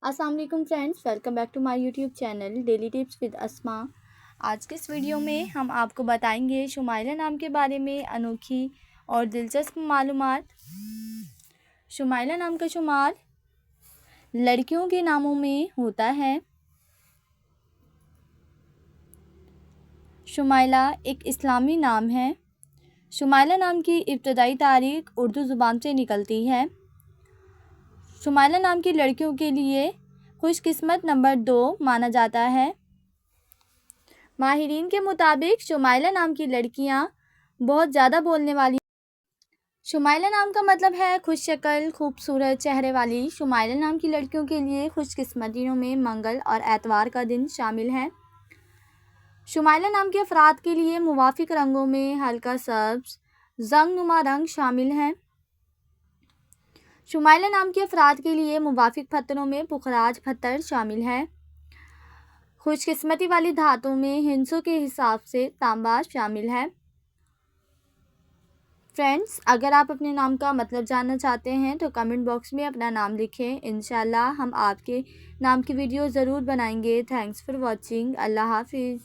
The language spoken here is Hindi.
अस्सलाम वालेकुम friends, welcome back to my YouTube channel daily tips with Asma. आज के इस वीडियो में हम आपको बताएंगे शुमाइला नाम के बारे में अनोखी और दिलचस्प मालूमात। शुमाइला नाम का शुमार लड़कियों के नामों में होता है। शुमाइला एक इस्लामी नाम है। शुमाइला नाम की इब्तदाई तारीख उर्दू ज़ुबान से निकलती है। शुमाइला नाम की लड़कियों के लिए खुशकिस्मत नंबर 2 माना जाता है। माहिरीन के मुताबिक शुमाइला नाम की लड़कियां बहुत ज़्यादा बोलने वाली। शुमाइला नाम का मतलब है खुश शक्ल, खूबसूरत चेहरे वाली। शुमाइला नाम की लड़कियों के लिए खुशकिस्मत दिनों में मंगल और एतवार का दिन शामिल है। शुमाइला नाम के अफराद के लिए मुवाफिक रंगों में हल्का सब्ज, जंगनुमा रंग शामिल हैं। शुमाइला नाम के अफराद के लिए मुवाफिक पत्थरों में पुखराज पत्थर शामिल है। खुशकिस्मती वाली धातुओं में हिंसों के हिसाब से तांबा शामिल है। फ्रेंड्स, अगर आप अपने नाम का मतलब जानना चाहते हैं तो कमेंट बॉक्स में अपना नाम लिखें। इंशाल्लाह हम आपके नाम की वीडियो ज़रूर बनाएंगे। Thanks for watching. अल्लाह हाफिज़।